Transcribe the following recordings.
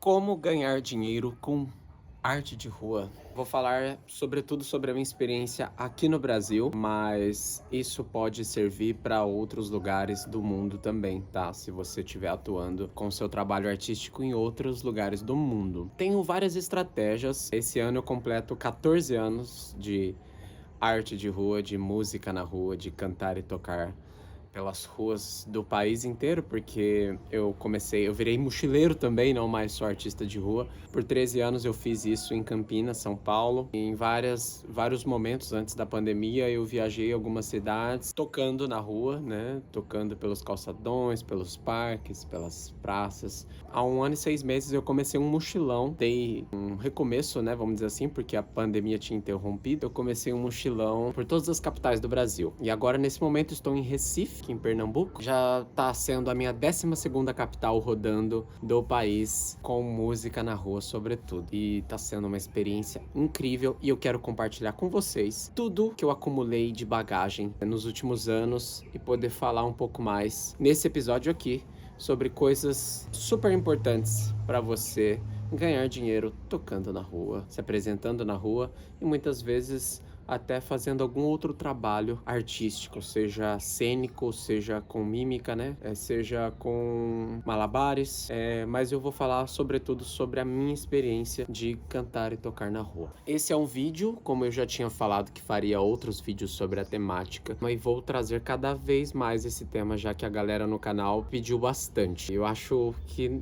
Como ganhar dinheiro com arte de rua? Vou falar sobretudo sobre a minha experiência aqui no Brasil, mas isso pode servir para outros lugares do mundo também, tá? Se você estiver atuando com seu trabalho artístico em outros lugares do mundo. Tenho várias estratégias. Esse ano eu completo 14 anos de arte de rua, de música na rua, de cantar e tocar pelas ruas do país inteiro, porque eu virei mochileiro também, não mais só artista de rua. Por 13 anos eu fiz isso em Campinas, São Paulo. Em vários momentos antes da pandemia eu viajei algumas cidades tocando na rua, né? Tocando pelos calçadões, pelos parques, pelas praças. Há 1 ano e 6 meses eu comecei um mochilão, dei um recomeço, né? Vamos dizer assim, porque a pandemia tinha interrompido. Eu comecei um mochilão por todas as capitais do Brasil. E agora, nesse momento, estou em Recife, aqui em Pernambuco. Já tá sendo a minha 12ª capital rodando do país com música na rua, sobretudo. E tá sendo uma experiência incrível e eu quero compartilhar com vocês tudo que eu acumulei de bagagem nos últimos anos e poder falar um pouco mais nesse episódio aqui sobre coisas super importantes para você ganhar dinheiro tocando na rua, se apresentando na rua e muitas vezes até fazendo algum outro trabalho artístico, seja cênico, seja com mímica, né? Seja com malabares, mas eu vou falar sobretudo sobre a minha experiência de cantar e tocar na rua. Esse é um vídeo, como eu já tinha falado que faria outros vídeos sobre a temática, mas vou trazer cada vez mais esse tema, já que a galera no canal pediu bastante. Eu acho que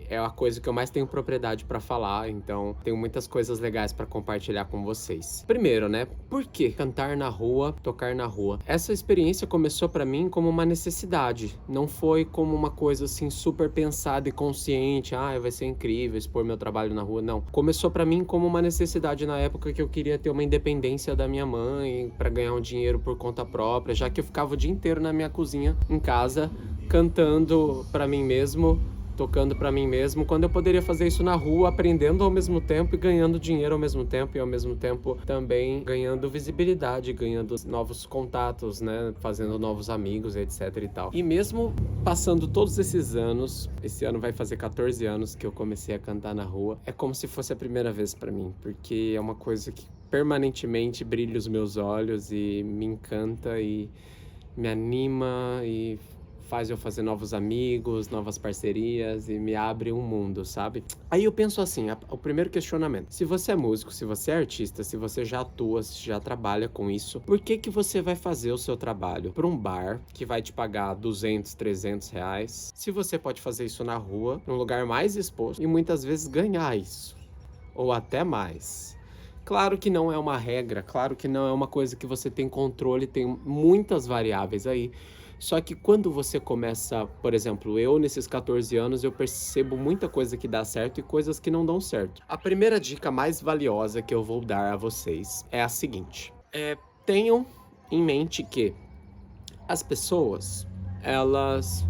é a coisa que eu mais tenho propriedade para falar, então tenho muitas coisas legais para compartilhar com vocês. Primeiro, né, por que cantar na rua, tocar na rua? Essa experiência começou para mim como uma necessidade, não foi como uma coisa assim super pensada e consciente, vai ser incrível expor meu trabalho na rua, não. Começou para mim como uma necessidade na época que eu queria ter uma independência da minha mãe, para ganhar um dinheiro por conta própria, já que eu ficava o dia inteiro na minha cozinha, em casa, cantando para mim mesmo, tocando pra mim mesmo, quando eu poderia fazer isso na rua, aprendendo ao mesmo tempo e ganhando dinheiro ao mesmo tempo, e ao mesmo tempo também ganhando visibilidade, ganhando novos contatos, né, fazendo novos amigos, etc e tal. E mesmo passando todos esses anos, esse ano vai fazer 14 anos que eu comecei a cantar na rua, é como se fosse a primeira vez pra mim, porque é uma coisa que permanentemente brilha os meus olhos e me encanta e me anima e faz eu fazer novos amigos, novas parcerias e me abre um mundo, sabe? Aí eu penso assim, o primeiro questionamento: se você é músico, se você é artista, se você já atua, se já trabalha com isso, por que que você vai fazer o seu trabalho para um bar que vai te pagar 200, 300 reais, se você pode fazer isso na rua, num lugar mais exposto e muitas vezes ganhar isso, ou até mais? Claro que não é uma regra, claro que não é uma coisa que você tem controle, tem muitas variáveis aí. Só que quando você começa, por exemplo, eu nesses 14 anos, eu percebo muita coisa que dá certo e coisas que não dão certo. A primeira dica mais valiosa que eu vou dar a vocês é a seguinte: tenham em mente que as pessoas, elas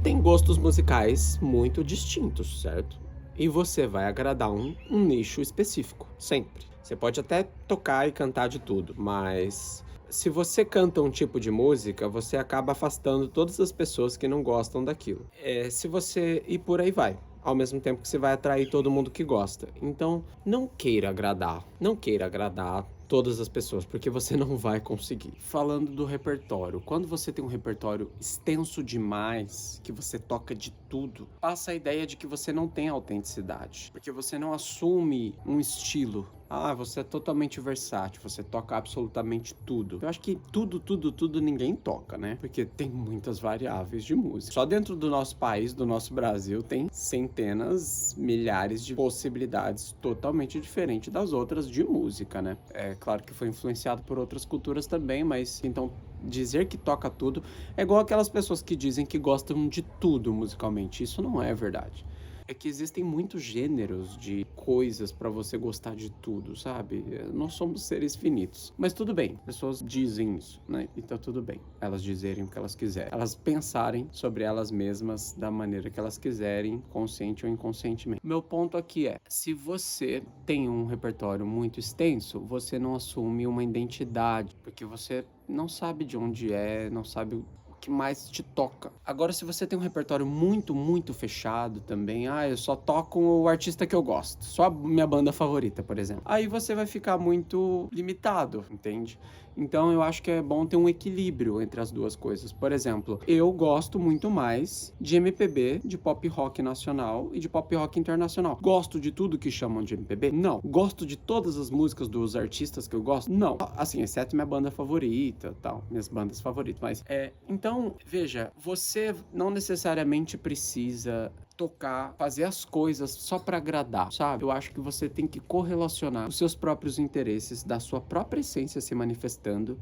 têm gostos musicais muito distintos, certo? E você vai agradar um nicho específico, sempre. Você pode até tocar e cantar de tudo, mas se você canta um tipo de música, você acaba afastando todas as pessoas que não gostam daquilo. Se você... E por aí vai. Ao mesmo tempo que você vai atrair todo mundo que gosta. Então, não queira agradar. Não queira agradar todas as pessoas, porque você não vai conseguir. Falando do repertório, quando você tem um repertório extenso demais, que você toca de tudo, passa a ideia de que você não tem autenticidade, porque você não assume um estilo. Você é totalmente versátil, você toca absolutamente tudo. Eu acho que tudo ninguém toca, né? Porque tem muitas variáveis de música. Só dentro do nosso país, do nosso Brasil, tem centenas, milhares de possibilidades totalmente diferentes das outras de música, né? É claro que foi influenciado por outras culturas também, mas então dizer que toca tudo é igual aquelas pessoas que dizem que gostam de tudo musicalmente. Isso não é verdade. É que existem muitos gêneros de coisas pra você gostar de tudo, sabe? Nós somos seres finitos. Mas tudo bem, pessoas dizem isso, né? E tá tudo bem. Elas dizerem o que elas quiserem. Elas pensarem sobre elas mesmas da maneira que elas quiserem, consciente ou inconscientemente. Meu ponto aqui é, se você tem um repertório muito extenso, você não assume uma identidade, porque você não sabe de onde não sabe que mais te toca. Agora, se você tem um repertório muito, muito fechado também, eu só toco o artista que eu gosto, só a minha banda favorita, por exemplo. Aí você vai ficar muito limitado, entende? Então eu acho que é bom ter um equilíbrio entre as duas coisas. Por exemplo, eu gosto muito mais de MPB, de pop rock nacional e de pop rock internacional. Gosto de tudo que chamam de MPB? Não. Gosto de todas as músicas dos artistas que eu gosto? Não. Assim, exceto minha banda favorita, tal, minhas bandas favoritas, mas então, veja, você não necessariamente precisa tocar, fazer as coisas só pra agradar, sabe? Eu acho que você tem que correlacionar os seus próprios interesses, da sua própria essência se manifestando,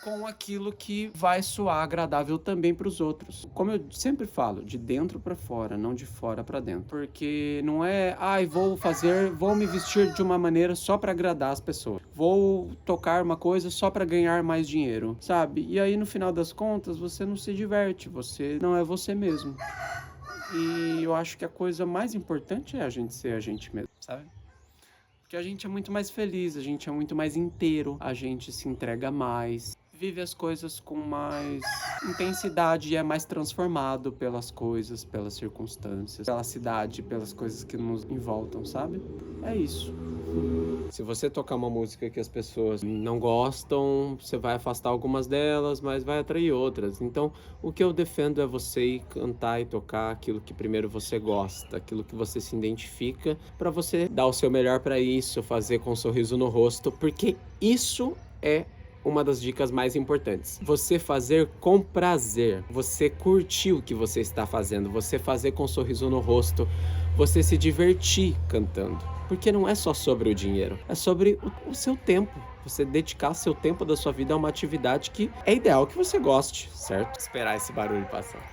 com aquilo que vai soar agradável também para os outros. Como eu sempre falo, de dentro para fora, não de fora para dentro. Porque não é, vou me vestir de uma maneira só para agradar as pessoas. Vou tocar uma coisa só para ganhar mais dinheiro, sabe? E aí no final das contas, você não se diverte, você não é você mesmo. E eu acho que a coisa mais importante é a gente ser a gente mesmo, sabe? Porque a gente é muito mais feliz, a gente é muito mais inteiro, a gente se entrega mais, vive as coisas com mais intensidade e é mais transformado pelas coisas, pelas circunstâncias, pela cidade, pelas coisas que nos envoltam, sabe? É isso. Se você tocar uma música que as pessoas não gostam, você vai afastar algumas delas, mas vai atrair outras. Então, o que eu defendo é você ir cantar e tocar aquilo que primeiro você gosta, aquilo que você se identifica, para você dar o seu melhor para isso, fazer com um sorriso no rosto, porque isso é uma das dicas mais importantes. Você fazer com prazer, você curtir o que você está fazendo, você fazer com um sorriso no rosto, você se divertir cantando. Porque não é só sobre o dinheiro, é sobre o seu tempo. Você dedicar seu tempo da sua vida a uma atividade que é ideal que você goste, certo? Esperar esse barulho passar.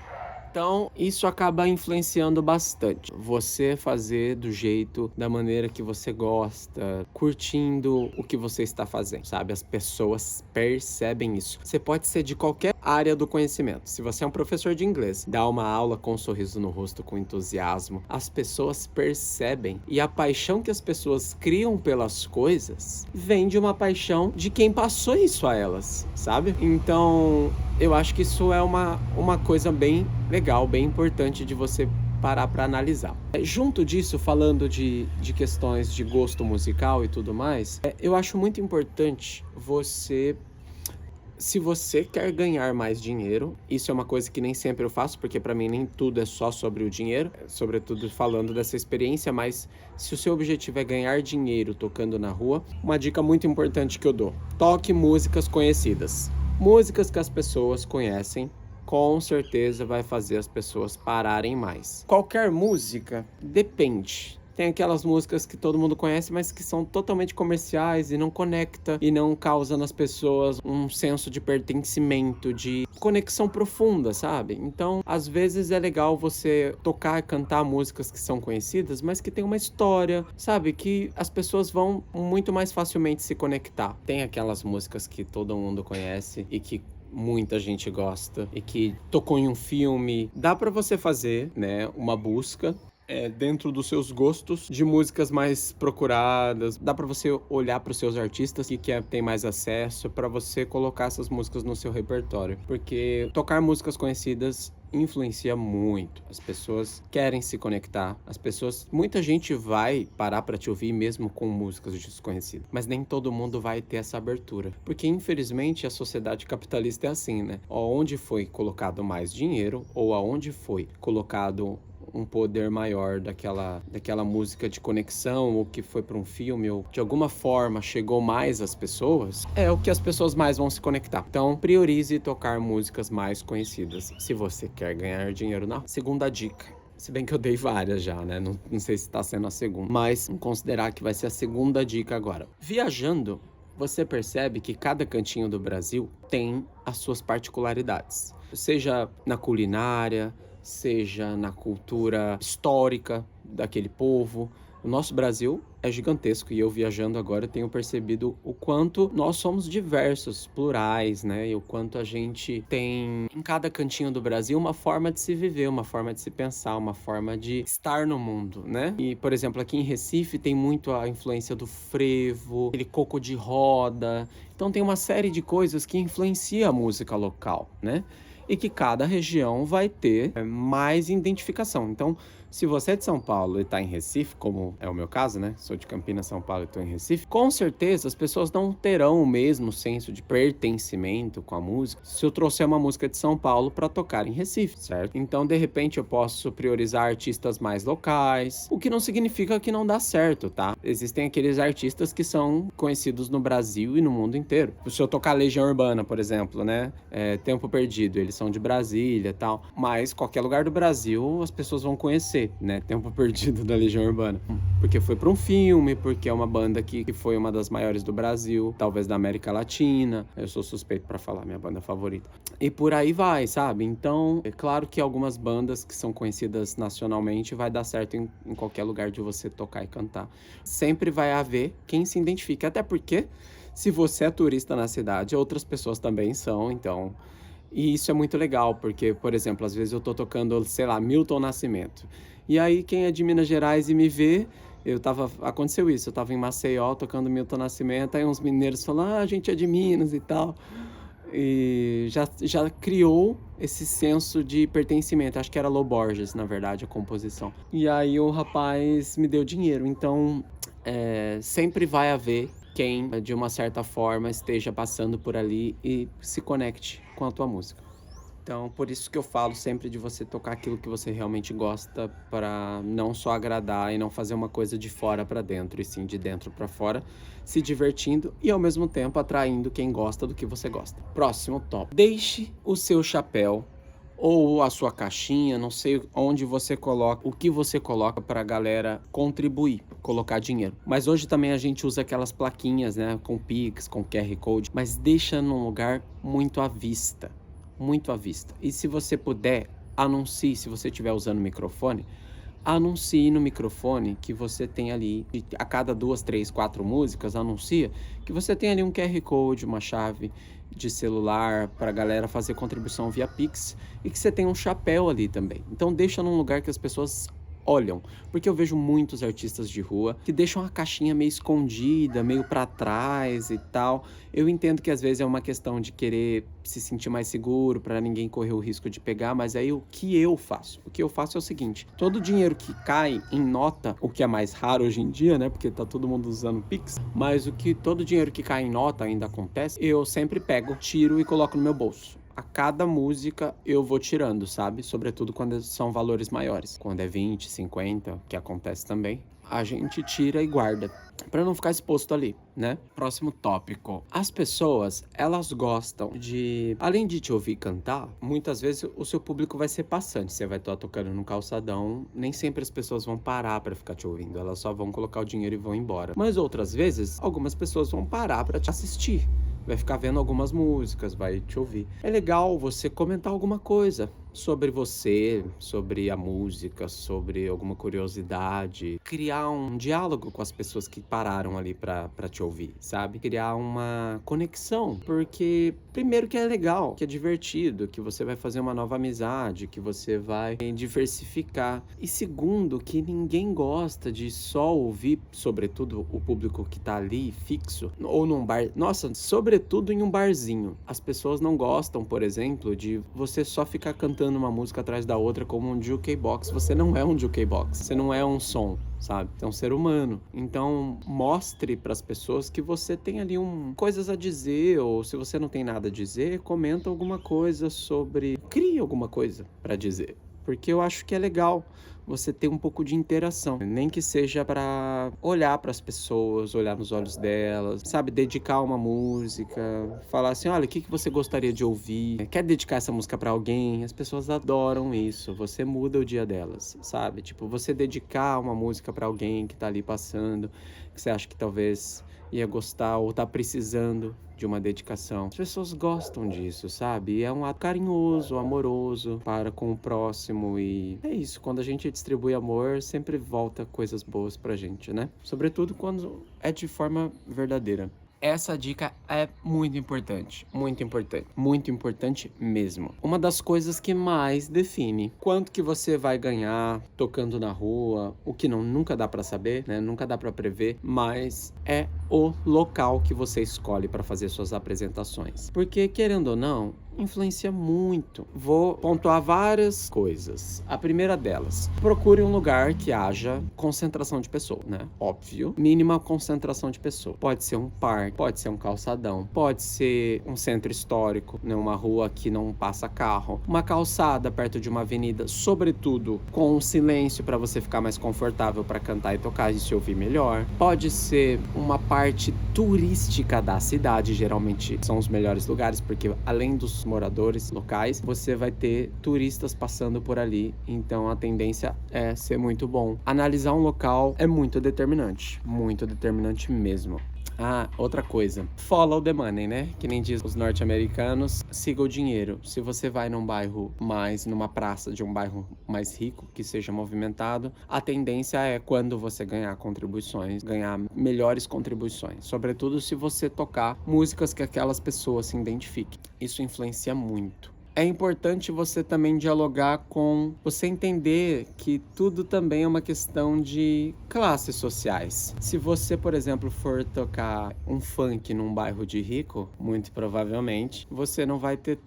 Então, isso acaba influenciando bastante. Você fazer do jeito, da maneira que você gosta, curtindo o que você está fazendo, sabe? As pessoas percebem isso. Você pode ser de qualquer área do conhecimento. Se você é um professor de inglês, dá uma aula com um sorriso no rosto, com entusiasmo, as pessoas percebem. E a paixão que as pessoas criam pelas coisas vem de uma paixão de quem passou isso a elas, sabe? Então, eu acho que isso é uma coisa bem legal, bem importante de você parar para analisar. Junto disso, falando de questões de gosto musical e tudo mais, eu acho muito importante você, se você quer ganhar mais dinheiro, isso é uma coisa que nem sempre eu faço, porque para mim nem tudo é só sobre o dinheiro, sobretudo falando dessa experiência, mas se o seu objetivo é ganhar dinheiro tocando na rua, uma dica muito importante que eu dou: toque músicas conhecidas. Músicas que as pessoas conhecem, com certeza vai fazer as pessoas pararem mais. Qualquer música depende. Tem aquelas músicas que todo mundo conhece, mas que são totalmente comerciais e não conecta e não causa nas pessoas um senso de pertencimento, de conexão profunda, sabe? Então, às vezes é legal você tocar e cantar músicas que são conhecidas, mas que tem uma história, sabe? Que as pessoas vão muito mais facilmente se conectar. Tem aquelas músicas que todo mundo conhece e que muita gente gosta e que tocou em um filme. Dá pra você fazer, né, uma busca dentro dos seus gostos de músicas mais procuradas. Dá pra você olhar para os seus artistas que tem mais acesso, pra você colocar essas músicas no seu repertório, porque tocar músicas conhecidas influencia muito. As pessoas querem se conectar, muita gente vai parar para te ouvir mesmo com músicas desconhecidas, mas nem todo mundo vai ter essa abertura, porque infelizmente a sociedade capitalista é assim, né? Onde foi colocado mais dinheiro ou aonde foi colocado um poder maior daquela música de conexão, ou que foi para um filme, ou de alguma forma chegou mais às pessoas, é o que as pessoas mais vão se conectar. Então, priorize tocar músicas mais conhecidas, se você quer ganhar dinheiro na segunda dica. Se bem que eu dei várias já, né? Não sei se está sendo a segunda, mas vamos considerar que vai ser a segunda dica agora. Viajando, você percebe que cada cantinho do Brasil tem as suas particularidades. Seja na culinária, seja na cultura histórica daquele povo, O nosso Brasil é gigantesco e eu viajando agora tenho percebido o quanto nós somos diversos, plurais, né? E o quanto a gente tem em cada cantinho do Brasil uma forma de se viver, uma forma de se pensar, uma forma de estar no mundo, né? E, por exemplo, aqui em Recife tem muito a influência do frevo, aquele coco de roda. Então tem uma série de coisas que influencia a música local, né? E que cada região vai ter mais identificação. Então, se você é de São Paulo e está em Recife, como é o meu caso, né? Sou de Campinas, São Paulo e estou em Recife, com certeza as pessoas não terão o mesmo senso de pertencimento com a música se eu trouxer uma música de São Paulo para tocar em Recife, certo? Então, de repente, eu posso priorizar artistas mais locais, o que não significa que não dá certo, tá? Existem aqueles artistas que são conhecidos no Brasil e no mundo inteiro. Se eu tocar Legião Urbana, por exemplo, né? Tempo Perdido, eles são de Brasília e tal, mas qualquer lugar do Brasil as pessoas vão conhecer, né? Tempo Perdido da Legião Urbana. Porque foi para um filme, porque é uma banda que foi uma das maiores do Brasil, talvez da América Latina. Eu sou suspeito para falar, minha banda favorita. E por aí vai, sabe? Então, é claro que algumas bandas que são conhecidas nacionalmente vai dar certo em qualquer lugar de você tocar e cantar. Sempre vai haver quem se identifique, até porque se você é turista na cidade, outras pessoas também são, então. E isso é muito legal, porque, por exemplo, às vezes eu tô tocando, sei lá, Milton Nascimento. E aí, quem é de Minas Gerais e me vê, aconteceu isso, eu tava em Maceió tocando Milton Nascimento, aí uns mineiros falaram, a gente é de Minas e tal. E já criou esse senso de pertencimento. Acho que era Lô Borges, na verdade, a composição. E aí o rapaz me deu dinheiro. Então, sempre vai haver quem, de uma certa forma, esteja passando por ali e se conecte com a tua música. Então, por isso que eu falo sempre de você tocar aquilo que você realmente gosta, para não só agradar e não fazer uma coisa de fora para dentro, e sim de dentro para fora, se divertindo e ao mesmo tempo atraindo quem gosta do que você gosta. Próximo tópico. Deixe o seu chapéu ou a sua caixinha, não sei onde você coloca, o que você coloca para a galera contribuir, colocar dinheiro. Mas hoje também a gente usa aquelas plaquinhas, né, com Pix, com QR Code, mas deixa num lugar muito à vista. Muito à vista. E se você puder, anuncie, se você estiver usando microfone, anuncie no microfone que você tem ali, a cada 2, 3, 4 músicas, anuncia que você tem ali um QR Code, uma chave de celular para a galera fazer contribuição via Pix e que você tem um chapéu ali também. Então deixa num lugar que as pessoas olham, porque eu vejo muitos artistas de rua que deixam a caixinha meio escondida, meio para trás e tal. Eu entendo que às vezes é uma questão de querer se sentir mais seguro para ninguém correr o risco de pegar, mas aí o que eu faço? O que eu faço é o seguinte: todo o dinheiro que cai em nota, o que é mais raro hoje em dia, né, porque tá todo mundo usando Pix, mas todo o dinheiro que cai em nota ainda acontece, eu sempre pego, tiro e coloco no meu bolso. A cada música eu vou tirando, sabe? Sobretudo quando são valores maiores. Quando é 20, 50, que acontece também, a gente tira e guarda, para não ficar exposto ali, né? Próximo tópico. As pessoas, elas gostam de, além de te ouvir cantar, muitas vezes o seu público vai ser passante. Você vai estar tocando no calçadão, nem sempre as pessoas vão parar para ficar te ouvindo, elas só vão colocar o dinheiro e vão embora. Mas outras vezes, algumas pessoas vão parar para te assistir. Vai ficar vendo algumas músicas, vai te ouvir. É legal você comentar alguma coisa sobre você, sobre a música, sobre alguma curiosidade. Criar um diálogo com as pessoas que pararam ali pra te ouvir, sabe? Criar uma conexão, porque primeiro que é legal, que é divertido, que você vai fazer uma nova amizade, que você vai diversificar. E segundo, que ninguém gosta de só ouvir, sobretudo o público que tá ali fixo, ou num bar. Nossa, sobretudo em um barzinho. As pessoas não gostam, por exemplo, de você só ficar cantando uma música atrás da outra como um jukebox. Você não é um jukebox, você não é um som, sabe? Você é um ser humano. Então, mostre para as pessoas que você tem ali coisas a dizer, ou se você não tem nada a dizer, comenta alguma coisa sobre... Crie alguma coisa para dizer, porque eu acho que é legal você ter um pouco de interação, nem que seja para olhar para as pessoas, olhar nos olhos delas, sabe, dedicar uma música, falar assim, olha, o que você gostaria de ouvir? Quer dedicar essa música para alguém? As pessoas adoram isso, você muda o dia delas, sabe? Tipo, você dedicar uma música para alguém que tá ali passando, que você acha que talvez ia gostar ou tá precisando de uma dedicação. As pessoas gostam disso, sabe? E é um ato carinhoso, amoroso para com o próximo e é isso. Quando a gente distribui amor, sempre volta coisas boas pra gente, né? Sobretudo quando é de forma verdadeira. Essa dica é muito importante, muito importante, muito importante mesmo. Uma das coisas que mais define quanto que você vai ganhar tocando na rua, o que nunca dá pra saber, né? Nunca dá pra prever, mas é o local que você escolhe para fazer suas apresentações. Porque querendo ou não, influencia muito. Vou pontuar várias coisas. A primeira delas, procure um lugar que haja concentração de pessoas, né? Óbvio. Mínima concentração de pessoas. Pode ser um parque, pode ser um calçadão, pode ser um centro histórico, né? Uma rua que não passa carro, uma calçada perto de uma avenida, sobretudo com um silêncio para você ficar mais confortável para cantar e tocar e se ouvir melhor. Pode ser uma parte turística da cidade, geralmente são os melhores lugares, porque além dos moradores locais, você vai ter turistas passando por ali, então a tendência é ser muito bom. Analisar um local é muito determinante mesmo. Ah, outra coisa. Follow the money, né? Que nem diz os norte-americanos, siga o dinheiro. Se você vai numa praça de um bairro mais rico, que seja movimentado, a tendência é quando você ganhar contribuições, ganhar melhores contribuições. Sobretudo se você tocar músicas que aquelas pessoas se identifiquem. Isso influencia muito. É importante você também dialogar com... Você entender que tudo também é uma questão de classes sociais. Se você, por exemplo, for tocar um funk num bairro de rico, muito provavelmente, você não vai ter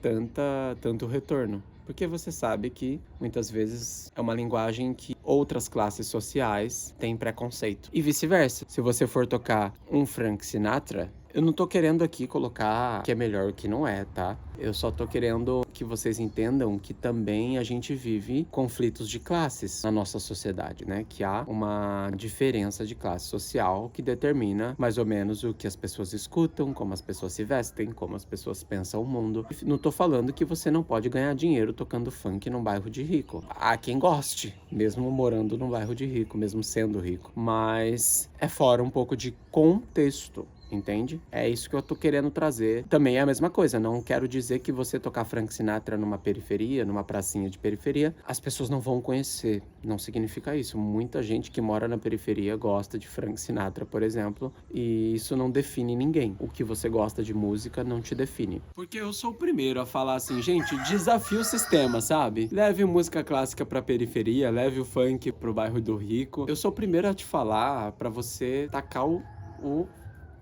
tanto retorno. Porque você sabe que, muitas vezes, é uma linguagem que outras classes sociais têm preconceito. E vice-versa. Se você for tocar um Frank Sinatra... Eu não tô querendo aqui colocar que é melhor o que não é, tá? Eu só tô querendo que vocês entendam que também a gente vive conflitos de classes na nossa sociedade, né? Que há uma diferença de classe social que determina mais ou menos o que as pessoas escutam, como as pessoas se vestem, como as pessoas pensam o mundo. Não tô falando que você não pode ganhar dinheiro tocando funk num bairro de rico. Há quem goste, mesmo morando num bairro de rico, mesmo sendo rico. Mas é fora um pouco de contexto. Entende? É isso que eu tô querendo trazer. Também é a mesma coisa, não quero dizer que você tocar Frank Sinatra numa periferia, numa pracinha de periferia, as pessoas não vão conhecer. Não significa isso. Muita gente que mora na periferia gosta de Frank Sinatra, por exemplo, e isso não define ninguém. O que você gosta de música não te define. Porque eu sou o primeiro a falar assim, gente, desafie o sistema, sabe? Leve música clássica pra periferia, leve o funk pro bairro do rico. Eu sou o primeiro a te falar pra você tacar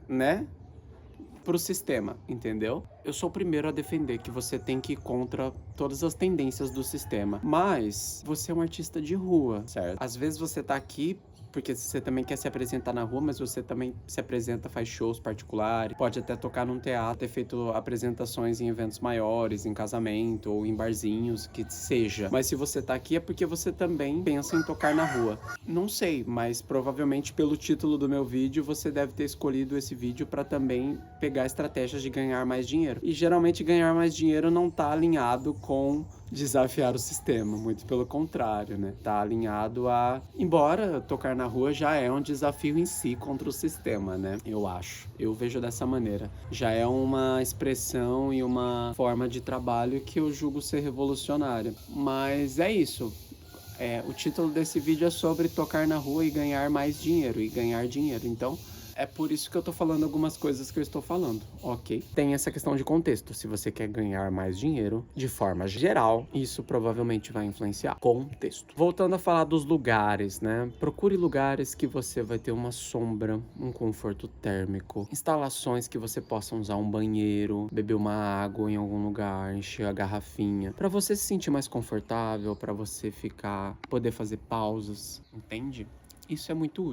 né, pro sistema, entendeu? Eu sou o primeiro a defender que você tem que ir contra todas as tendências do sistema, mas você é um artista de rua, certo? Às vezes você tá aqui porque você também quer se apresentar na rua, mas você também se apresenta, faz shows particulares, pode até tocar num teatro, ter feito apresentações em eventos maiores, em casamento ou em barzinhos, que seja. Mas se você tá aqui é porque você também pensa em tocar na rua. Não sei, mas provavelmente pelo título do meu vídeo, você deve ter escolhido esse vídeo para também pegar estratégias de ganhar mais dinheiro. E geralmente ganhar mais dinheiro não tá alinhado com desafiar o sistema, muito pelo contrário, né? Tá alinhado a... Embora tocar na rua já é um desafio em si contra o sistema, né? Eu acho. Eu vejo dessa maneira. Já é uma expressão e uma forma de trabalho que eu julgo ser revolucionária. Mas é isso. O título desse vídeo é sobre tocar na rua e ganhar mais dinheiro, e ganhar dinheiro. Então, é por isso que eu tô falando algumas coisas que eu estou falando, ok? Tem essa questão de contexto. Se você quer ganhar mais dinheiro, de forma geral, isso provavelmente vai influenciar. Contexto. Voltando a falar dos lugares, né? Procure lugares que você vai ter uma sombra, um conforto térmico, instalações que você possa usar um banheiro, beber uma água em algum lugar, encher a garrafinha, para você se sentir mais confortável, para você poder fazer pausas, entende? Isso é muito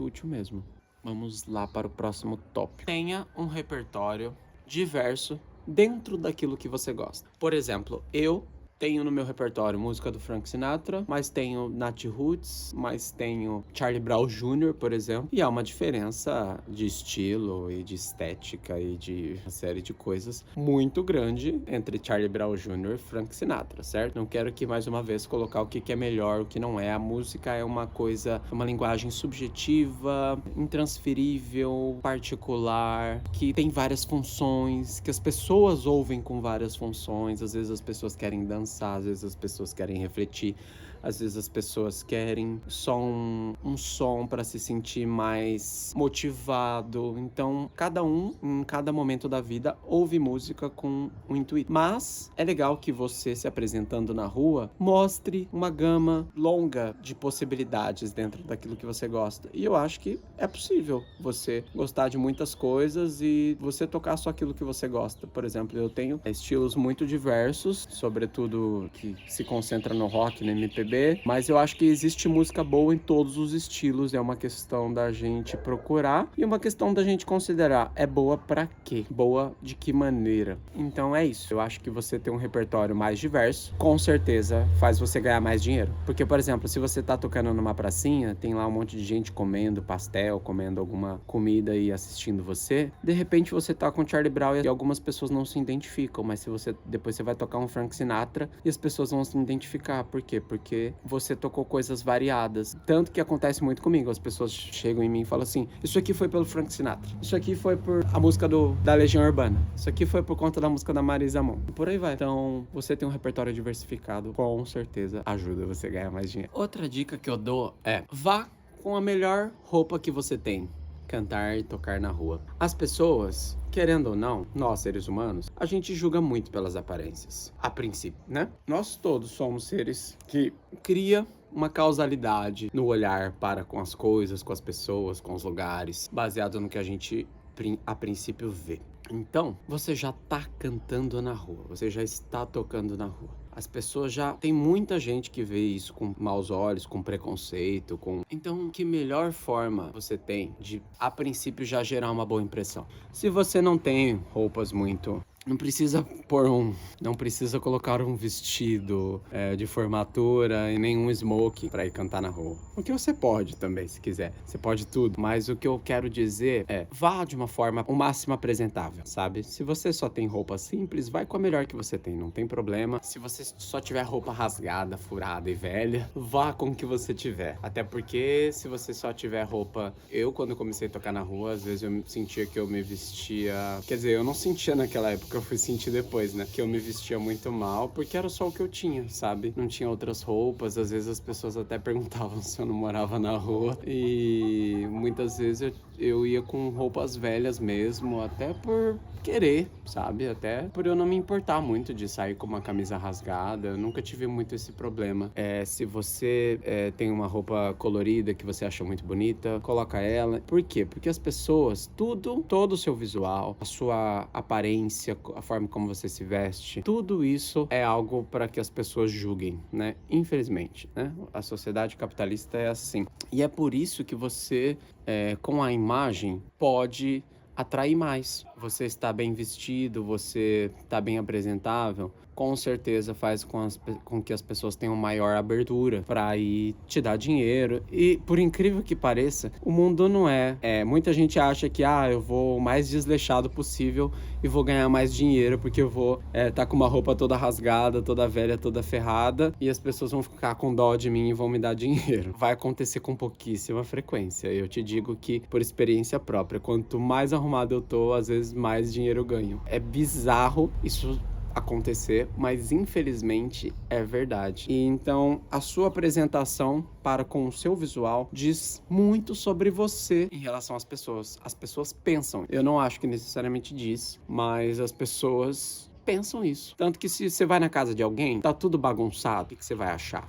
útil mesmo. Vamos lá para o próximo tópico. Tenha um repertório diverso dentro daquilo que você gosta. Por exemplo, eu Tenho no meu repertório música do Frank Sinatra, mas tenho Nat Roots, mas tenho Charlie Brown Jr., por exemplo. E há uma diferença de estilo e de estética e de uma série de coisas muito grande entre Charlie Brown Jr. e Frank Sinatra, certo? Não quero aqui mais uma vez colocar o que é melhor, o que não é. A música é uma coisa, uma linguagem subjetiva, intransferível, particular, que tem várias funções, que as pessoas ouvem com várias funções. Às vezes as pessoas querem dançar, às vezes as pessoas querem refletir, às vezes as pessoas querem só um som para se sentir mais motivado. Então, cada um, em cada momento da vida, ouve música com um intuito. Mas é legal que você, se apresentando na rua, mostre uma gama longa de possibilidades dentro daquilo que você gosta. E eu acho que é possível você gostar de muitas coisas e você tocar só aquilo que você gosta. Por exemplo, eu tenho estilos muito diversos, sobretudo que se concentra no rock, no MPB, mas eu acho que existe música boa em todos os estilos. É uma questão da gente procurar e uma questão da gente considerar, é boa pra quê? Boa de que maneira? Então é isso. Eu acho que você ter um repertório mais diverso, com certeza faz você ganhar mais dinheiro. Porque, por exemplo, se você tá tocando numa pracinha, tem lá um monte de gente comendo pastel, comendo alguma comida e assistindo você, de repente você tá com Charlie Brown e algumas pessoas não se identificam, mas se você depois você vai tocar um Frank Sinatra e as pessoas vão se identificar. Por quê? Porque você tocou coisas variadas. Tanto que acontece muito comigo. As pessoas chegam em mim e falam assim, isso aqui foi pelo Frank Sinatra, isso aqui foi por a música da Legião Urbana, isso aqui foi por conta da música da Marisa Monte. E por aí vai. Então, você tem um repertório diversificado, com certeza ajuda você a ganhar mais dinheiro. Outra dica que eu dou é, vá com a melhor roupa que você tem. Cantar e tocar na rua. As pessoas, querendo ou não, nós seres humanos, a gente julga muito pelas aparências, a princípio, né? Nós todos somos seres que cria uma causalidade no olhar para com as coisas, com as pessoas, com os lugares, baseado no que a gente a princípio vê. Então, você já tá cantando na rua, você já está tocando na rua. As pessoas já... Tem muita gente que vê isso com maus olhos, com preconceito, com... Então, que melhor forma você tem de, a princípio, já gerar uma boa impressão? Se você não tem roupas muito... Não precisa não precisa colocar um vestido de formatura e nenhum smoke pra ir cantar na rua. O que você pode também, se quiser. Você pode tudo. Mas o que eu quero dizer é, vá de uma forma o máximo apresentável, sabe? Se você só tem roupa simples, vai com a melhor que você tem, não tem problema. Se você só tiver roupa rasgada, furada e velha, vá com o que você tiver. Até porque se você só tiver roupa... Eu, quando comecei a tocar na rua, às vezes eu sentia que eu me vestia... Quer dizer, eu não sentia naquela época, eu fui sentir depois, né? Que eu me vestia muito mal, porque era só o que eu tinha, sabe? Não tinha outras roupas, às vezes as pessoas até perguntavam se eu não morava na rua. E muitas vezes eu ia com roupas velhas mesmo, até por querer, sabe? Até por eu não me importar muito de sair com uma camisa rasgada. Eu nunca tive muito esse problema. Se você tem uma roupa colorida que você acha muito bonita, coloca ela. Por quê? Porque as pessoas, todo o seu visual, a sua aparência, a forma como você se veste, tudo isso é algo para que as pessoas julguem, né? Infelizmente, né? A sociedade capitalista é assim. E é por isso que você, com a imagem, pode atrair mais. Você está bem vestido, você está bem apresentável, com certeza faz com que as pessoas tenham maior abertura para ir te dar dinheiro. E por incrível que pareça, o mundo não muita gente acha que eu vou o mais desleixado possível e vou ganhar mais dinheiro porque eu vou tá com uma roupa toda rasgada, toda velha, toda ferrada, e as pessoas vão ficar com dó de mim e vão me dar dinheiro. Vai acontecer com pouquíssima frequência. Eu te digo que, por experiência própria, quanto mais arrumado eu tô, às vezes mais dinheiro eu ganho. É bizarro isso acontecer, mas infelizmente é verdade. E então a sua apresentação para com o seu visual diz muito sobre você em relação às pessoas. As pessoas pensam. Eu não acho que necessariamente diz, mas as pessoas pensam isso. Tanto que se você vai na casa de alguém, tá tudo bagunçado, o que você vai achar?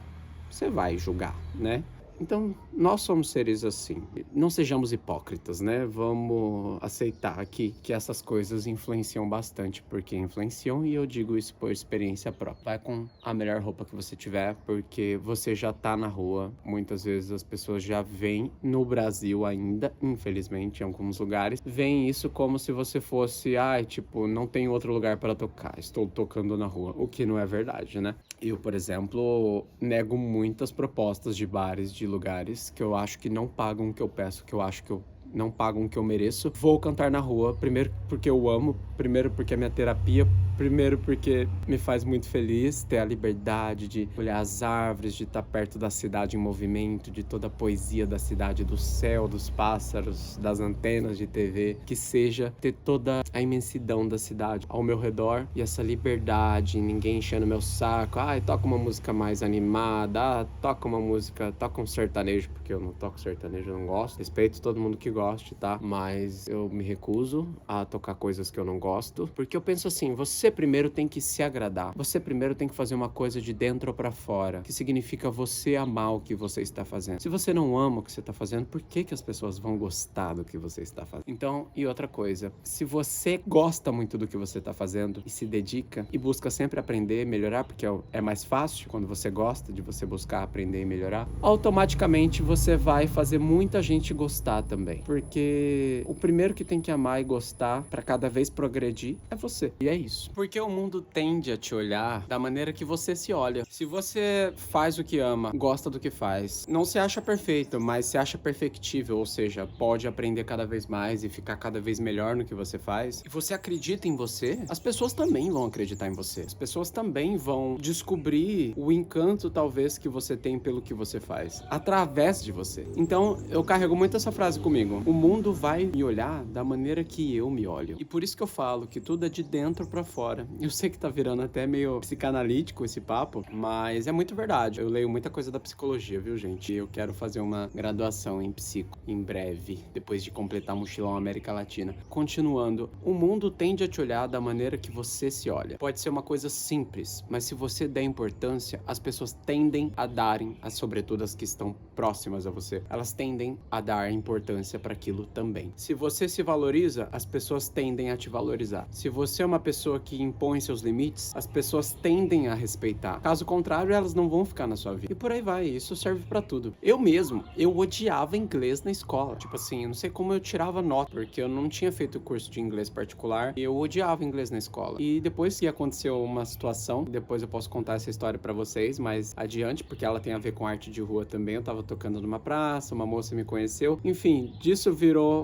Você vai julgar, né? Então, nós somos seres assim. Não sejamos hipócritas, né? Vamos aceitar que essas coisas influenciam bastante, porque influenciam, e eu digo isso por experiência própria. Vai com a melhor roupa que você tiver, porque você já tá na rua. Muitas vezes as pessoas já veem, no Brasil ainda, infelizmente, em alguns lugares, veem isso como se você fosse, tipo, não tem outro lugar para tocar, estou tocando na rua, o que não é verdade, né? Eu, por exemplo, nego muitas propostas de bares, de lugares que eu acho que não pagam o que eu peço, que eu acho que eu não pagam o que eu mereço. Vou cantar na rua, primeiro porque eu amo, primeiro porque é minha terapia, primeiro porque me faz muito feliz ter a liberdade de olhar as árvores, de estar perto da cidade em movimento, de toda a poesia da cidade, do céu, dos pássaros, das antenas de TV, que seja ter toda a imensidão da cidade ao meu redor e essa liberdade, ninguém enchendo meu saco. Toca uma música mais animada, toca um sertanejo, porque eu não toco sertanejo, eu não gosto. Respeito todo mundo que goste, tá? Mas eu me recuso a tocar coisas que eu não gosto, porque eu penso assim, você primeiro tem que se agradar. Você primeiro tem que fazer uma coisa de dentro pra fora, que significa você amar o que você está fazendo. Se você não ama o que você está fazendo, por que as pessoas vão gostar do que você está fazendo? Então, e outra coisa, se você gosta muito do que você está fazendo e se dedica e busca sempre aprender e melhorar, porque é mais fácil quando você gosta de você buscar aprender e melhorar, automaticamente você vai fazer muita gente gostar também. Porque o primeiro que tem que amar e gostar pra cada vez progredir é você. E é isso. Porque o mundo tende a te olhar da maneira que você se olha. Se você faz o que ama, gosta do que faz, não se acha perfeito, mas se acha perfectível, ou seja, pode aprender cada vez mais e ficar cada vez melhor no que você faz, e você acredita em você, as pessoas também vão acreditar em você. As pessoas também vão descobrir o encanto, talvez, que você tem pelo que você faz, através de você. Então, eu carrego muito essa frase comigo. O mundo vai me olhar da maneira que eu me olho. E por isso que eu falo que tudo é de dentro pra fora. Eu sei que tá virando até meio psicanalítico esse papo, mas é muito verdade. Eu leio muita coisa da psicologia, viu, gente? Eu quero fazer uma graduação em psico em breve, depois de completar mochilão América Latina. Continuando, o mundo tende a te olhar da maneira que você se olha. Pode ser uma coisa simples, mas se você der importância, as pessoas tendem a darem, sobretudo as que estão próximas a você, elas tendem a dar importância para aquilo também. Se você se valoriza, as pessoas tendem a te valorizar. Se você é uma pessoa que impõe seus limites, as pessoas tendem a respeitar. Caso contrário, elas não vão ficar na sua vida. E por aí vai, isso serve pra tudo. Eu mesmo, eu odiava inglês na escola. Tipo assim, eu não sei como eu tirava nota, porque eu não tinha feito curso de inglês particular, e eu odiava inglês na escola. E depois que aconteceu uma situação, depois eu posso contar essa história pra vocês, mais adiante, porque ela tem a ver com arte de rua também. Eu tava tocando numa praça, uma moça me conheceu. Enfim,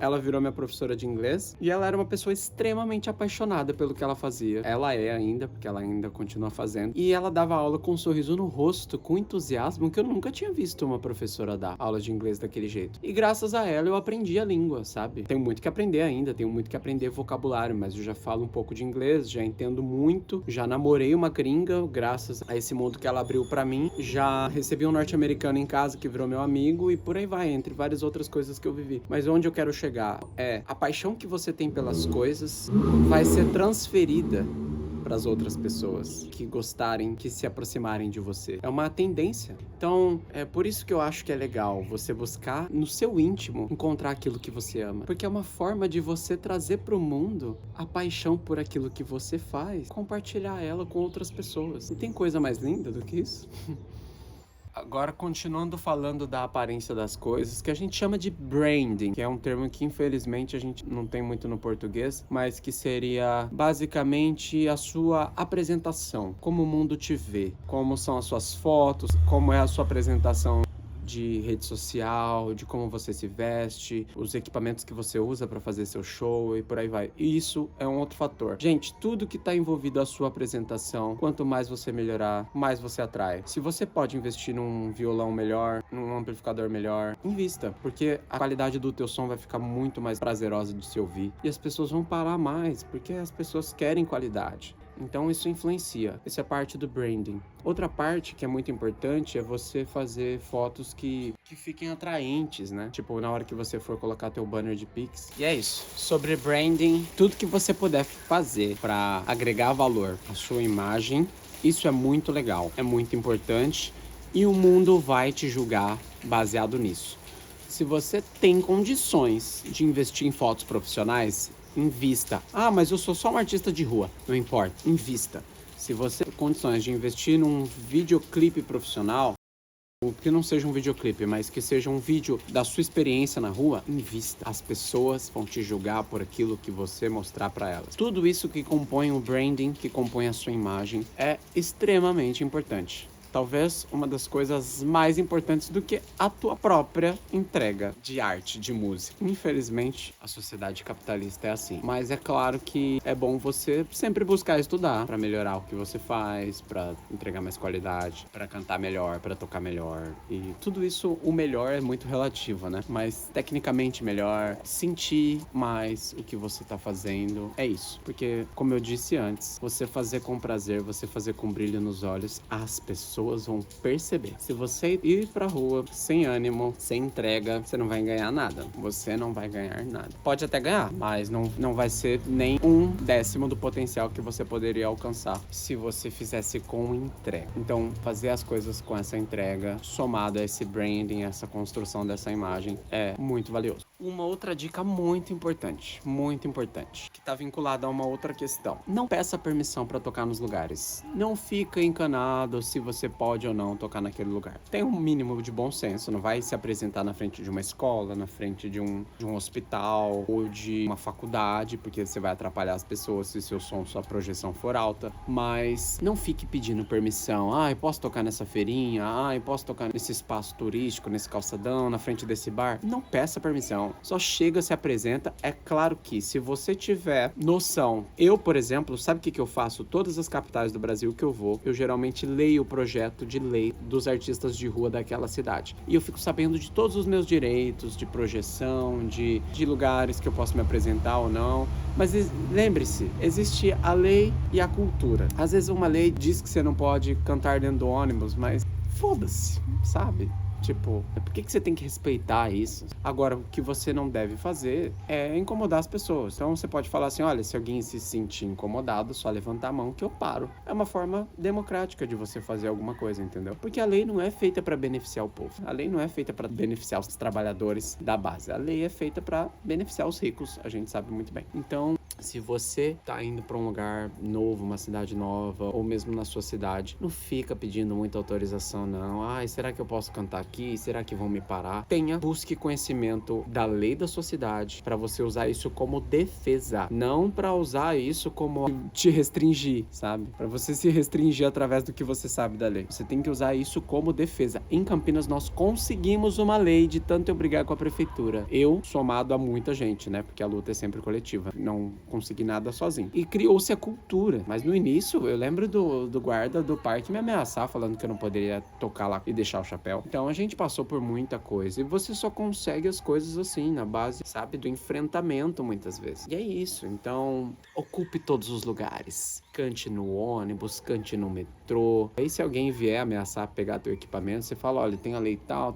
ela virou minha professora de inglês, e ela era uma pessoa extremamente apaixonada pelo que ela fazia. Ela é ainda, porque ela ainda continua fazendo. E ela dava aula com um sorriso no rosto, com entusiasmo, que eu nunca tinha visto uma professora dar aula de inglês daquele jeito. E graças a ela eu aprendi a língua, sabe? Tenho muito que aprender ainda, tenho muito que aprender vocabulário, mas eu já falo um pouco de inglês, já entendo muito, já namorei uma gringa, graças a esse mundo que ela abriu pra mim, já recebi um norte-americano em casa que virou meu amigo, e por aí vai, entre várias outras coisas que eu vivi. Mas onde eu quero chegar é a paixão que você tem pelas coisas vai ser transferida para as outras pessoas que gostarem, que se aproximarem de você. É uma tendência. Então, é por isso que eu acho que é legal você buscar no seu íntimo encontrar aquilo que você ama, porque é uma forma de você trazer para o mundo a paixão por aquilo que você faz, compartilhar ela com outras pessoas. E tem coisa mais linda do que isso? Agora, continuando falando da aparência das coisas, que a gente chama de branding, que é um termo que infelizmente a gente não tem muito no português, mas que seria basicamente a sua apresentação, como o mundo te vê, como são as suas fotos, como é a sua apresentação de rede social, de como você se veste, os equipamentos que você usa para fazer seu show e por aí vai. E isso é um outro fator. Gente, tudo que tá envolvido a sua apresentação, quanto mais você melhorar, mais você atrai. Se você pode investir num violão melhor, num amplificador melhor, invista, porque a qualidade do teu som vai ficar muito mais prazerosa de se ouvir e as pessoas vão parar mais, porque as pessoas querem qualidade. Então isso influencia, essa é a parte do branding. Outra parte que é muito importante é você fazer fotos que fiquem atraentes, né? Tipo, na hora que você for colocar teu banner de Pix. E é isso, sobre branding, tudo que você puder fazer para agregar valor à sua imagem, isso é muito legal, é muito importante. E o mundo vai te julgar baseado nisso. Se você tem condições de investir em fotos profissionais, invista. Ah, mas eu sou só um artista de rua. Não importa, invista. Se você tem condições de investir num videoclipe profissional, que não seja um videoclipe, mas que seja um vídeo da sua experiência na rua, invista. As pessoas vão te julgar por aquilo que você mostrar para elas. Tudo isso que compõe o branding, que compõe a sua imagem, é extremamente importante. Talvez uma das coisas mais importantes do que a tua própria entrega de arte, de música. Infelizmente, a sociedade capitalista é assim. Mas é claro que é bom você sempre buscar estudar para melhorar o que você faz, para entregar mais qualidade, para cantar melhor, para tocar melhor. E tudo isso, o melhor é muito relativo, né? Mas tecnicamente melhor, sentir mais o que você tá fazendo, é isso. Porque, como eu disse antes, você fazer com prazer, você fazer com brilho nos olhos, as pessoas vão perceber. Se você ir pra rua sem ânimo, sem entrega, você não vai ganhar nada. Você não vai ganhar nada. Pode até ganhar, mas não vai ser nem 1/10 do potencial que você poderia alcançar se você fizesse com entrega. Então, fazer as coisas com essa entrega, somado a esse branding, essa construção dessa imagem, é muito valioso. Uma outra dica muito importante, que está vinculada a uma outra questão. Não peça permissão para tocar nos lugares. Não fica encanado se você pode ou não tocar naquele lugar. Tem um mínimo de bom senso, não vai se apresentar na frente de uma escola, na frente de um hospital ou de uma faculdade, porque você vai atrapalhar as pessoas se seu som, sua projeção for alta. Mas não fique pedindo permissão. Ah, eu posso tocar nessa feirinha? Ah, eu posso tocar nesse espaço turístico, nesse calçadão, na frente desse bar? Não peça permissão. Só chega, se apresenta. É claro que se você tiver noção, eu, por exemplo, sabe o que eu faço? Todas as capitais do Brasil que eu vou, eu geralmente leio o projeto de lei dos artistas de rua daquela cidade. E eu fico sabendo de todos os meus direitos, de projeção, de lugares que eu posso me apresentar ou não. Mas lembre-se, existe a lei e a cultura. Às vezes uma lei diz que você não pode cantar dentro do ônibus, mas foda-se, sabe? Tipo, por que você tem que respeitar isso? Agora, o que você não deve fazer é incomodar as pessoas. Então, você pode falar assim, olha, se alguém se sentir incomodado, só levantar a mão que eu paro. É uma forma democrática de você fazer alguma coisa, entendeu? Porque a lei não é feita para beneficiar o povo. A lei não é feita para beneficiar os trabalhadores da base. A lei é feita para beneficiar os ricos, a gente sabe muito bem. Então, se você tá indo para um lugar novo, uma cidade nova, ou mesmo na sua cidade, não fica pedindo muita autorização, não. Ai, será que eu posso cantar aqui? Será que vão me parar? Busque conhecimento da lei da sua cidade para você usar isso como defesa, não para usar isso como te restringir, sabe? Para você se restringir através do que você sabe da lei. Você tem que usar isso como defesa. Em Campinas nós conseguimos uma lei de tanto eu brigar com a prefeitura. Eu, somado a muita gente, né? Porque a luta é sempre coletiva. Não consegui nada sozinho. E criou-se a cultura. Mas no início, eu lembro do guarda do parque me ameaçar, falando que eu não poderia tocar lá e deixar o chapéu. Então a gente passou por muita coisa. E você só consegue as coisas assim, na base, sabe, do enfrentamento, muitas vezes. E é isso. Então, ocupe todos os lugares. Cante no ônibus, cante no metrô. Aí se alguém vier ameaçar pegar teu equipamento, você fala, olha, tem a lei tal,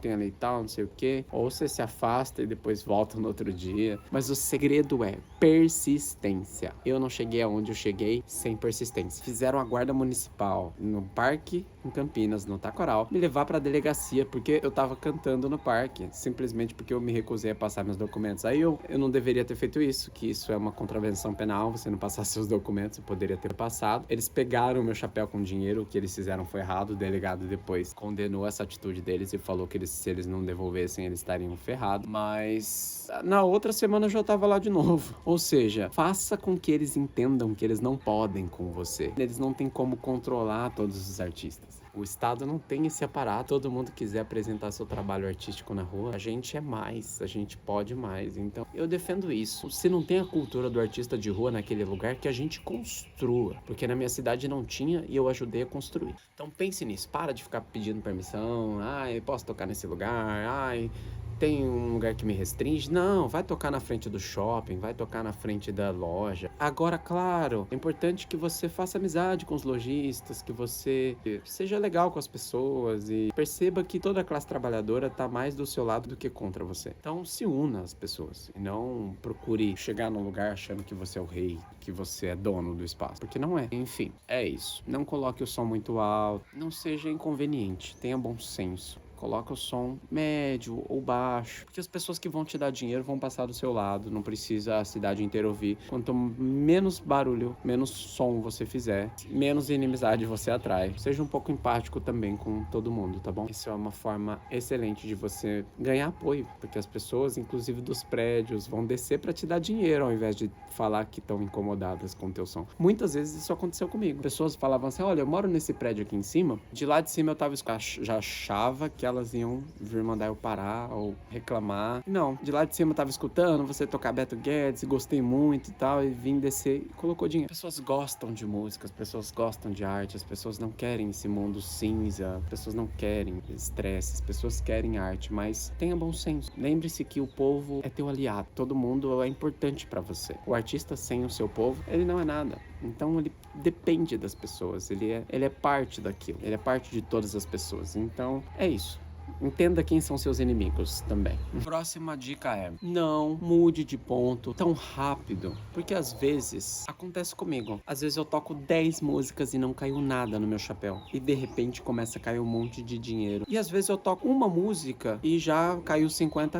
não sei o quê. Ou você se afasta e depois volta no outro dia. Mas o segredo é persistência. Eu não cheguei aonde eu cheguei sem persistência. Fizeram a guarda municipal no parque em Campinas, no Taquaral, me levar pra delegacia porque eu tava cantando no parque, simplesmente porque eu me recusei a passar meus documentos. Aí eu não deveria ter feito isso, que isso é uma contravenção penal, você não passar seus documentos, eu poderia ter passado. Eles pegaram meu chapéu com dinheiro, o que eles fizeram foi errado, o delegado depois condenou essa atitude deles e falou que se eles não devolvessem, eles estariam ferrados. Mas na outra semana eu já tava lá de novo. Ou seja, faça com que eles entendam que eles não podem com você. Eles não têm como controlar todos os artistas. O Estado não tem esse aparato. Todo mundo quiser apresentar seu trabalho artístico na rua, a gente é mais, a gente pode mais. Então, eu defendo isso. Se não tem a cultura do artista de rua naquele lugar, que a gente construa. Porque na minha cidade não tinha e eu ajudei a construir. Então, pense nisso. Para de ficar pedindo permissão. Ai, posso tocar nesse lugar? Ai, tem um lugar que me restringe? Não, vai tocar na frente do shopping, vai tocar na frente da loja. Agora, claro, é importante que você faça amizade com os lojistas, que você seja legal com as pessoas e perceba que toda a classe trabalhadora tá mais do seu lado do que contra você. Então, se una às pessoas e não procure chegar num lugar achando que você é o rei, que você é dono do espaço, porque não é. Enfim, é isso. Não coloque o som muito alto, não seja inconveniente, tenha bom senso. Coloca o som médio ou baixo, porque as pessoas que vão te dar dinheiro vão passar do seu lado, não precisa a cidade inteira ouvir. Quanto menos barulho, menos som você fizer, menos inimizade você atrai. Seja um pouco empático também com todo mundo, tá bom? Isso é uma forma excelente de você ganhar apoio, porque as pessoas, inclusive dos prédios, vão descer para te dar dinheiro ao invés de falar que estão incomodadas com o teu som. Muitas vezes isso aconteceu comigo. Pessoas falavam assim, olha, eu moro nesse prédio aqui em cima, de lá de cima já achava que elas iam vir mandar eu parar ou reclamar. Não, de lá de cima eu tava escutando você tocar Beto Guedes, gostei muito e tal, e vim descer e colocou dinheiro. As pessoas gostam de música, as pessoas gostam de arte, as pessoas não querem esse mundo cinza, as pessoas não querem estresse, as pessoas querem arte, mas tenha bom senso. Lembre-se que o povo é teu aliado, todo mundo é importante pra você. O artista sem o seu povo, ele não é nada. Então ele depende das pessoas, ele é parte daquilo, ele é parte de todas as pessoas. Então é isso. Entenda quem são seus inimigos também. Próxima dica é: não mude de ponto tão rápido, porque às vezes acontece comigo. Às vezes eu toco 10 músicas e não caiu nada no meu chapéu, e de repente começa a cair um monte de dinheiro. E às vezes eu toco uma música e já caiu R$ 50.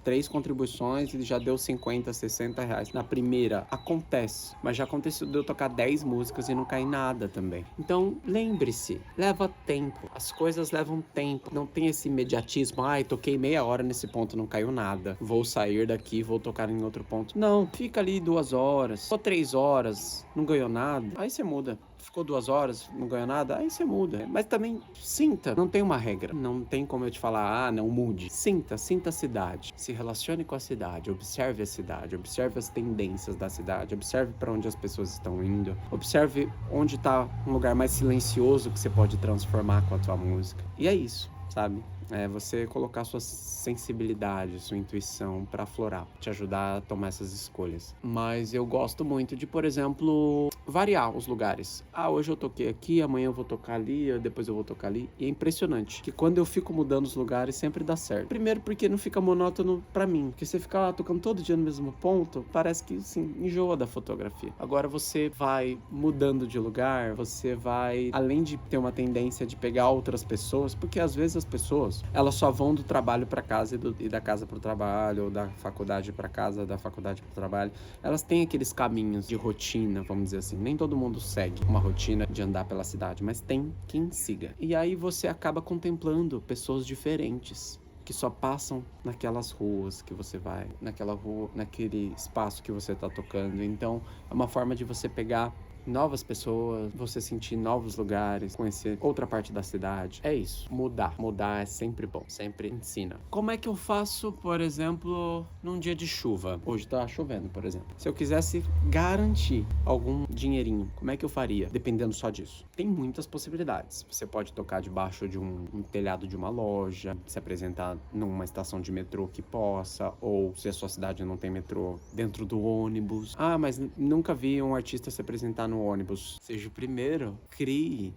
3 contribuições e já deu 50, R$ 60. Na primeira acontece, mas já aconteceu de eu tocar 10 músicas e não cair nada também. Então lembre-se, leva tempo, as coisas levam tempo, não tem esse imediatismo, ai, toquei meia hora nesse ponto, não caiu nada, vou sair daqui, vou tocar em outro ponto. Não, fica ali 2 horas, ou 3 horas, não ganhou nada, aí você muda. Ficou 2 horas, não ganhou nada, aí você muda. Mas também sinta, não tem uma regra, não tem como eu te falar, não mude. Sinta a cidade, se relacione com a cidade, observe a cidade, observe as tendências da cidade, observe para onde as pessoas estão indo, observe onde está um lugar mais silencioso que você pode transformar com a tua música. E é isso, sabe? É você colocar sua sensibilidade, sua intuição para aflorar, te ajudar a tomar essas escolhas. Mas eu gosto muito de, por exemplo, variar os lugares. Ah, hoje eu toquei aqui, amanhã eu vou tocar ali, depois eu vou tocar ali. E é impressionante que quando eu fico mudando os lugares, sempre dá certo. Primeiro porque não fica monótono pra mim, porque você fica lá tocando todo dia no mesmo ponto, parece que, sim, enjoa da fotografia. Agora você vai mudando de lugar, você vai, além de ter uma tendência de pegar outras pessoas, porque às vezes as pessoas, elas só vão do trabalho para casa e da casa para o trabalho, ou da faculdade para casa, da faculdade para o trabalho. Elas têm aqueles caminhos de rotina, vamos dizer assim. Nem todo mundo segue uma rotina de andar pela cidade, mas tem quem siga. E aí você acaba contemplando pessoas diferentes, que só passam naquelas ruas que você vai, naquela rua, naquele espaço que você tá tocando. Então, é uma forma de você pegar novas pessoas, você sentir novos lugares, conhecer outra parte da cidade. É isso, mudar é sempre bom, sempre ensina. Como é que eu faço, por exemplo, num dia de chuva? Hoje tá chovendo, por exemplo. Se eu quisesse garantir algum dinheirinho, como é que eu faria? Dependendo só disso. Tem muitas possibilidades. Você pode tocar debaixo de um telhado de uma loja, se apresentar numa estação de metrô que possa, ou se a sua cidade não tem metrô, dentro do ônibus. Ah, mas nunca vi um artista se apresentar no ônibus. Seja o primeiro, crie.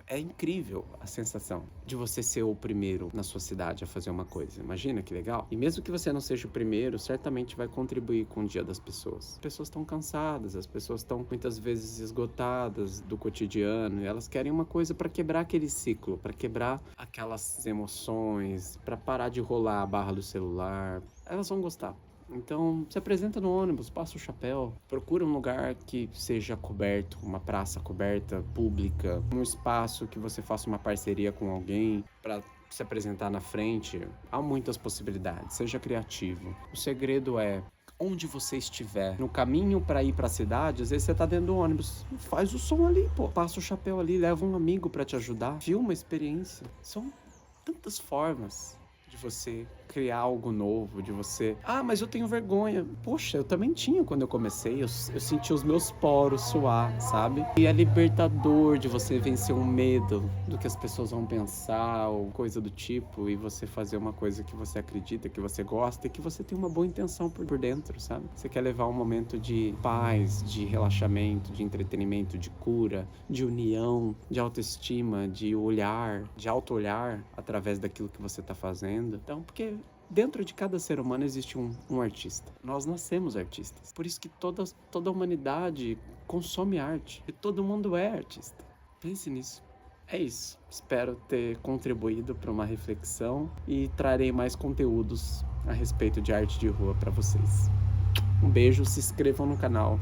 É incrível a sensação de você ser o primeiro na sua cidade a fazer uma coisa. Imagina que legal. E mesmo que você não seja o primeiro, certamente vai contribuir com o dia das pessoas. As pessoas estão cansadas, as pessoas estão muitas vezes esgotadas do cotidiano e elas querem uma coisa para quebrar aquele ciclo, para quebrar aquelas emoções, para parar de rolar a barra do celular. Elas vão gostar. Então, se apresenta no ônibus, passa o chapéu, procura um lugar que seja coberto, uma praça coberta, pública, um espaço que você faça uma parceria com alguém para se apresentar na frente. Há muitas possibilidades, seja criativo. O segredo é, onde você estiver, no caminho para ir para a cidade, às vezes você tá dentro do ônibus, faz o som ali, pô, passa o chapéu ali, leva um amigo para te ajudar, filma a experiência. São tantas formas de você criar algo novo, de você... Ah, mas eu tenho vergonha. Poxa, eu também tinha quando eu comecei. Eu senti os meus poros suar, sabe? E é libertador de você vencer um medo do que as pessoas vão pensar ou coisa do tipo, e você fazer uma coisa que você acredita, que você gosta e que você tem uma boa intenção por dentro, sabe? Você quer levar um momento de paz, de relaxamento, de entretenimento, de cura, de união, de autoestima, de olhar, de auto-olhar através daquilo que você tá fazendo. Então, porque dentro de cada ser humano existe um artista. Nós nascemos artistas. Por isso que toda a humanidade consome arte. E todo mundo é artista. Pense nisso. É isso. Espero ter contribuído para uma reflexão e trarei mais conteúdos a respeito de arte de rua para vocês. Um beijo, se inscrevam no canal,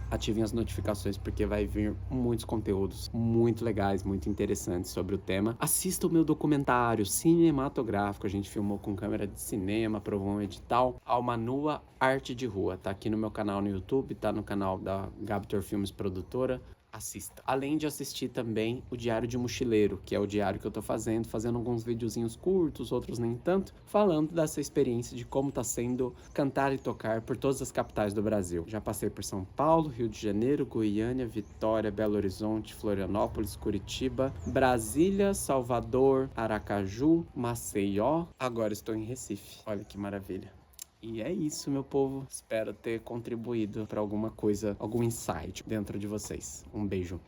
ativem as notificações porque vai vir muitos conteúdos muito legais, muito interessantes sobre o tema. Assista o meu documentário cinematográfico, a gente filmou com câmera de cinema, provou um edital. Alma Nua Arte de Rua, tá aqui no meu canal no YouTube, tá no canal da Gabitor Filmes Produtora. Assista. Além de assistir também o Diário de Mochileiro, que é o diário que eu tô fazendo alguns videozinhos curtos, outros nem tanto, falando dessa experiência de como tá sendo cantar e tocar por todas as capitais do Brasil. Já passei por São Paulo, Rio de Janeiro, Goiânia, Vitória, Belo Horizonte, Florianópolis, Curitiba, Brasília, Salvador, Aracaju, Maceió. Agora estou em Recife. Olha que maravilha. E é isso, meu povo. Espero ter contribuído para alguma coisa, algum insight dentro de vocês. Um beijo.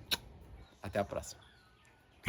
Até a próxima.